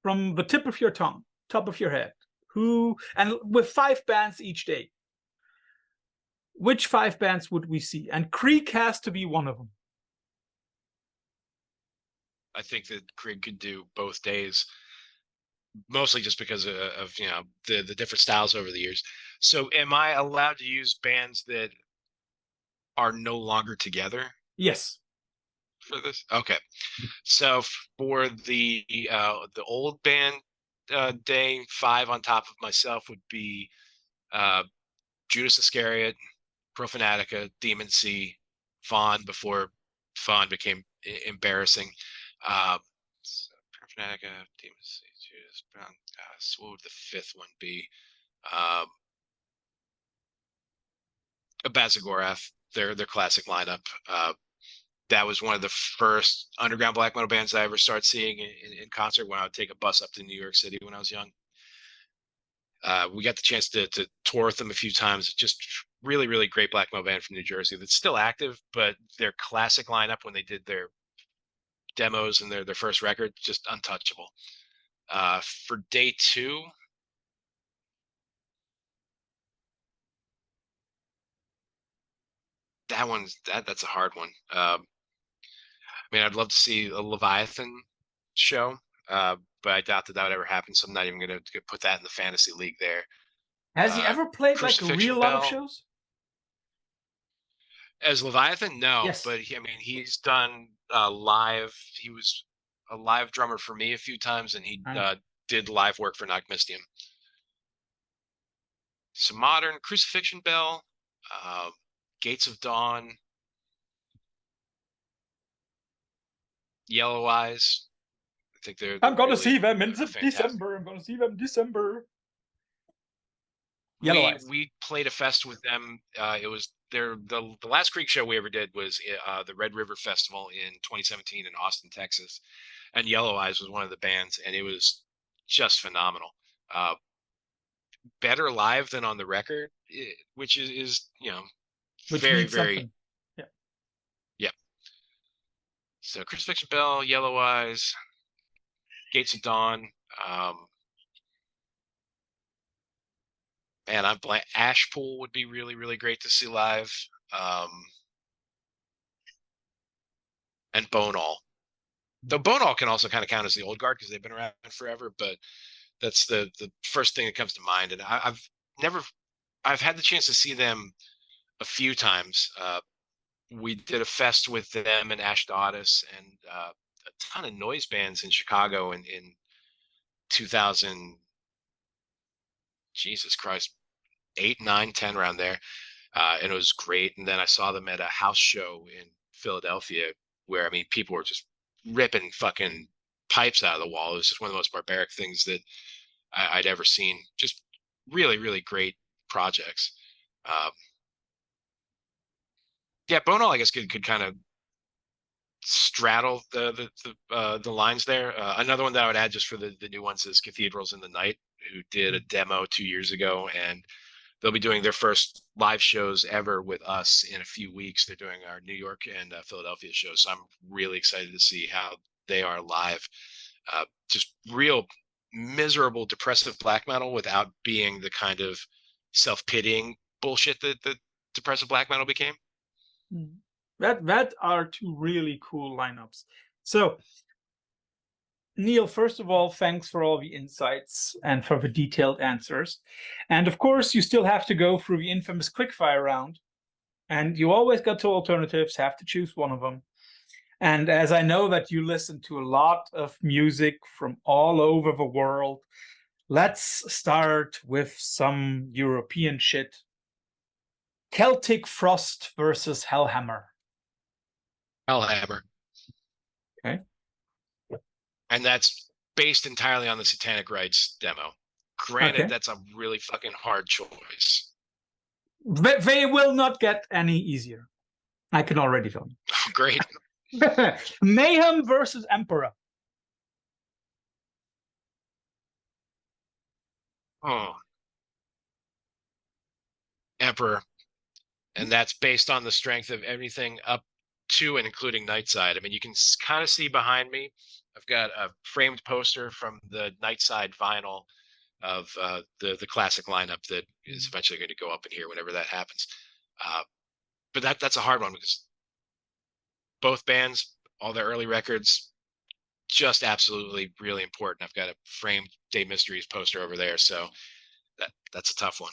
from the tip of your tongue, top of your head, and with 5 bands each day, which 5 bands would we see? And Krieg has to be one of them. I think that Krieg could do both days, mostly just because of you know, the different styles over the years. So am I allowed to use bands that are no longer together Yes. for this? Okay. So for the old band day, 5 on top of myself would be Judas Iscariot, Profanatica, Demon Sea, Fawn before Fawn became embarrassing. So Profanatica, Demon Sea, Judas, Brown. So what would the 5th one be? Bazagorath, their classic lineup. That was one of the first underground black metal bands I ever started seeing in concert when I would take a bus up to New York City when I was young. We got the chance to tour with them a few times. Just really, really great black metal band from New Jersey that's still active, but their classic lineup when they did their demos and their first record, just untouchable. For day 2, that's a hard one. I mean, I'd love to see a Leviathan show, but I doubt that would ever happen. So I'm not even going to put that in the fantasy league there. Has he ever played like a Crucifixion real lot of Bell shows? as Leviathan? No, Yes. but I mean, he's done live. He was a live drummer for me a few times, and he did live work for Nocmistium. So modern Crucifixion Bell, Gates of Dawn, Yellow Eyes. I think they're I'm gonna really, see them in fantastic. December. I'm gonna see them in December. Yellow Eyes. We played a fest with them. It was the last Krieg show we ever did was the Red River Festival in 2017 in Austin, Texas, and Yellow Eyes was one of the bands, and it was just phenomenal. Better live than on the record, which is Which very, means very, something. Yeah. yeah. So Crucifixion Bell, Yellow Eyes, Gates of Dawn. Man, I'm blank. Ashpool would be really, really great to see live. And Bone All. Though Bone All can also kind of count as the old guard because they've been around forever, but that's the first thing that comes to mind. And I've had the chance to see them a few times. We did a fest with them and Ashdodis and a ton of noise bands in Chicago in 2000, Jesus Christ, 8, 9, 10 around there. And it was great. And then I saw them at a house show in Philadelphia where, I mean, people were just ripping fucking pipes out of the wall. It was just one of the most barbaric things that I'd ever seen. Just really, really great projects. Yeah, Bono, I guess, could kind of straddle the lines there. Another one that I would add just for the new ones is Cathedrals in the Night, who did a demo 2 years ago, and they'll be doing their first live shows ever with us in a few weeks. They're doing our New York and Philadelphia shows. So I'm really excited to see how they are live. Just real miserable, depressive black metal without being the kind of self-pitying bullshit that depressive black metal became. That are two really cool lineups. So, Neill, first of all, thanks for all the insights and for the detailed answers. And of course, you still have to go through the infamous quickfire round. And you always got two alternatives, have to choose one of them. And as I know that you listen to a lot of music from all over the world, let's start with some European shit. Celtic Frost versus Hellhammer. Hellhammer. Okay. And that's based entirely on the Satanic Rites demo. Granted, Okay. that's a really fucking hard choice. They will not get any easier. I can already tell you. Great. Mayhem versus Emperor. Oh. Emperor. And that's based on the strength of everything up to and including Nightside. I mean, you can kind of see behind me, I've got a framed poster from the Nightside vinyl of the classic lineup that is eventually going to go up in here whenever that happens. But that's a hard one because both bands, all their early records, just absolutely really important. I've got a framed Day Mysteries poster over there, so that's a tough one.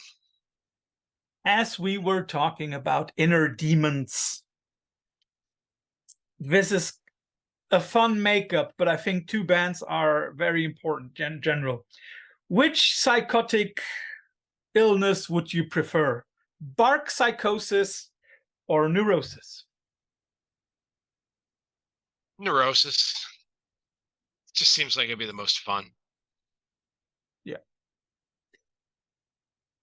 As we were talking about inner demons, this is a fun makeup, but I think two bands are very important in general. Which psychotic illness would you prefer? Bark psychosis or neurosis? Neurosis. Just seems like it'd be the most fun. Yeah.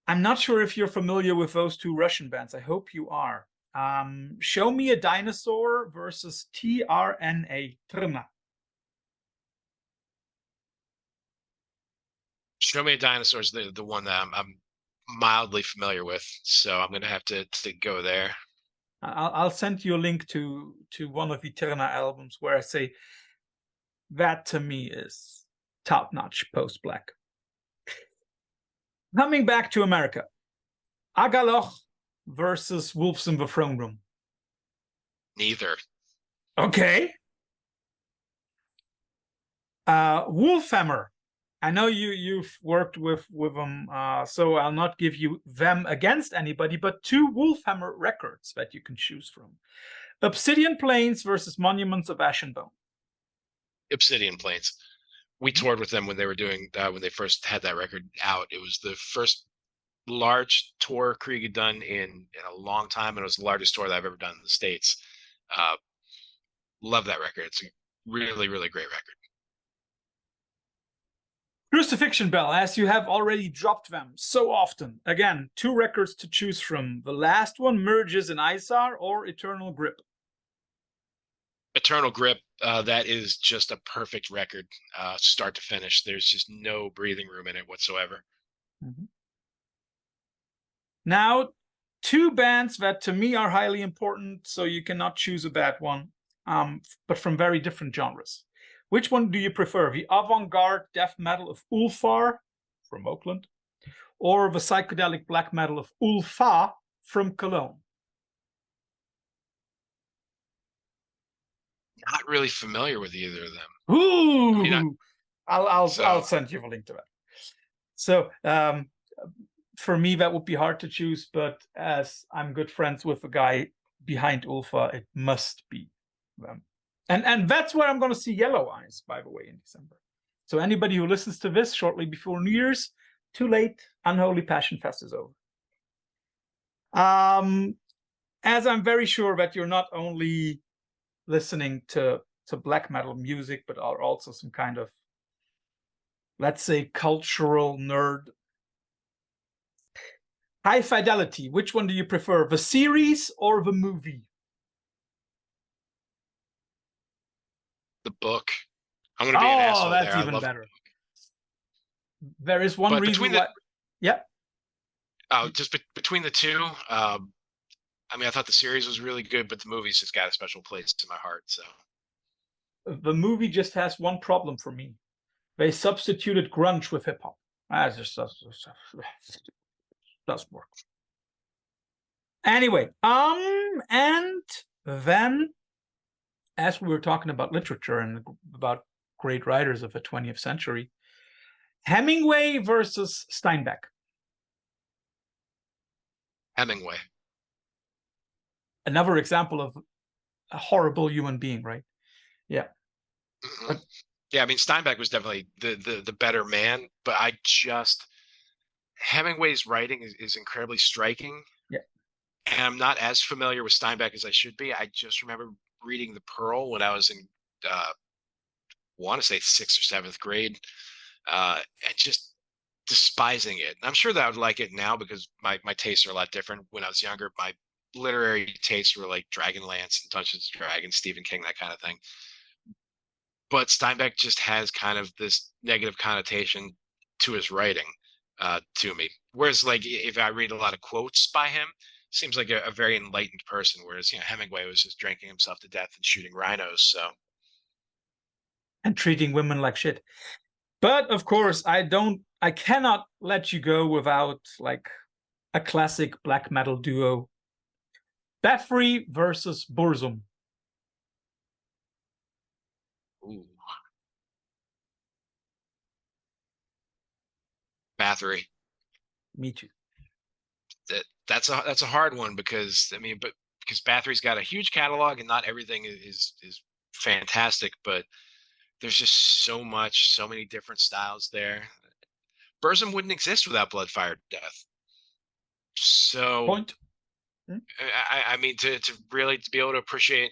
I'm not sure if you're familiar with those two Russian bands. I hope you are. Show Me a Dinosaur versus TRNA. Trna. Show Me a Dinosaur is the one that I'm mildly familiar with, so I'm gonna have to go there. I'll send you a link to one of the Trna albums where I say that to me is top-notch post-black. Coming back to America, Agaloch versus Wolves in the Throne Room. Neither. Okay. Wolfhammer. I know you've worked with them, so I'll not give you them against anybody, but two Wolfhammer records that you can choose from. Obsidian Plains versus Monuments of Ash and Bone. Obsidian Plains. We toured with them when they were doing when they first had that record out. It was the first large tour Krieg had done in a long time, and it was the largest tour that I've ever done in the States. Love that record. It's a really, really great record. Crucifixion Bell, as you have already dropped them so often. Again, 2 records to choose from. The last one merges in Isar or Eternal Grip. Eternal Grip, that is just a perfect record, start to finish. There's just no breathing room in it whatsoever. Mm-hmm. Now, 2 bands that to me are highly important, so you cannot choose a bad one, but from very different genres. Which one do you prefer? The avant-garde death metal of Ulfar from Oakland, or the psychedelic black metal of Ulfa from Cologne? Not really familiar with either of them. Ooh, I mean, I'll send you a link to that. So for me, that would be hard to choose, but as I'm good friends with the guy behind Ulfa, it must be them. And that's where I'm going to see Yellow Eyes, by the way, in December. So anybody who listens to this shortly before New Year's, too late. Unholy Passion Fest is over. As I'm very sure that you're not only listening to black metal music, but are also some kind of, let's say, cultural nerd. High Fidelity, which one do you prefer, the series or the movie? the book. I'm going to be an asshole that's there. even I love better. There is one but reason why. Yeah. Oh, just between the two. I mean, I thought the series was really good, but the movie's just got a special place in my heart. So the movie just has one problem for me. They substituted grunge with hip hop. That just doesn't work. Anyway, and then as we were talking about literature and about great writers of the 20th century, Hemingway versus Steinbeck. Hemingway. Another example of a horrible human being, right? Yeah. Mm-hmm. Yeah, I mean, Steinbeck was definitely the better man, but Hemingway's writing is incredibly striking. Yeah. And I'm not as familiar with Steinbeck as I should be. I just remember reading The Pearl when I was in, want to say 6th or 7th grade, and just despising it. I'm sure that I would like it now because my tastes are a lot different. When I was younger, my literary tastes were like Dragonlance and Dungeons and Dragons, Stephen King, that kind of thing. But Steinbeck just has kind of this negative connotation to his writing, to me. Whereas, like, if I read a lot of quotes by him, seems like a very enlightened person. Whereas, Hemingway was just drinking himself to death and shooting rhinos. So, and treating women like shit. But of course, I cannot let you go without like a classic black metal duo. Bathory versus Burzum. ooh, Bathory. Me too. That's a hard one because because Bathory's got a huge catalog and not everything is fantastic, but there's just so many different styles there. Burzum wouldn't exist without Blood, Fire, Death. So Point. I mean, to really be able to appreciate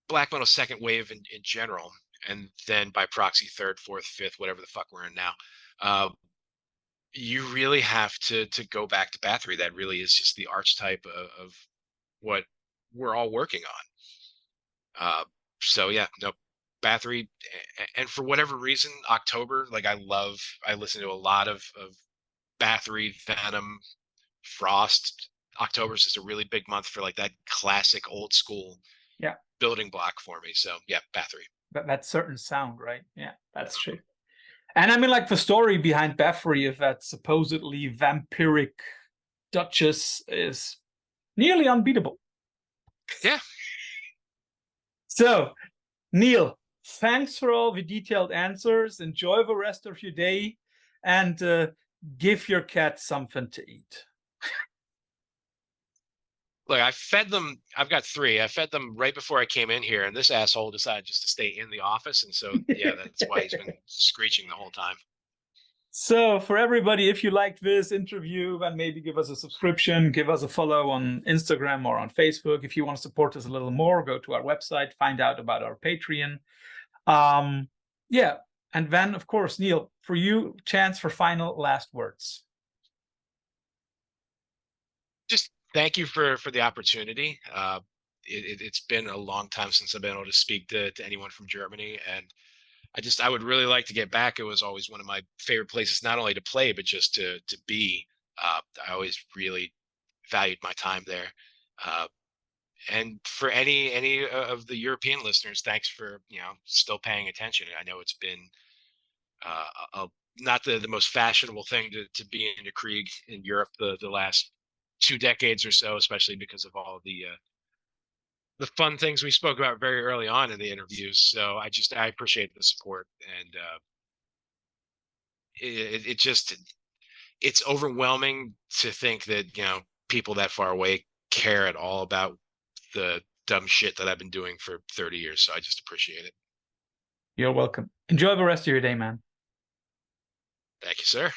black metal second wave in general, and then by proxy third, fourth, fifth, whatever the fuck we're in now, you really have to go back to Bathory. That really is just the archetype of what we're all working on. So yeah, no, Bathory, and for whatever reason, October, like I listen to a lot of Bathory, Venom, Frost. October is just a really big month for like that classic old school building block for me. So yeah, Bathory. That certain sound, right? Yeah, that's true. And I mean, like the story behind Bathory is that supposedly vampiric Duchess is nearly unbeatable. Yeah. So, Neill, thanks for all the detailed answers. Enjoy the rest of your day and give your cat something to eat. Look, I fed them. I've got 3. I fed them right before I came in here, and this asshole decided just to stay in the office. And so, yeah, that's why he's been screeching the whole time. So for everybody, if you liked this interview, then maybe give us a subscription, give us a follow on Instagram or on Facebook. If you want to support us a little more, go to our website, find out about our Patreon. Yeah, and then of course, Neill, for you, chance for final last words. Just thank you for the opportunity. It's been a long time since I've been able to speak to anyone from Germany, and I would really like to get back. It was always one of my favorite places, not only to play, but just to be. I always really valued my time there. And for any of the European listeners, thanks for still paying attention. I know it's been not the most fashionable thing to be into Krieg in Europe the last 2 decades or so, especially because of all the fun things we spoke about very early on in the interviews. So I appreciate the support, and it's overwhelming to think that people that far away care at all about the dumb shit that I've been doing for 30 years. So I just appreciate it. You're welcome. Enjoy the rest of your day, man. Thank you, sir.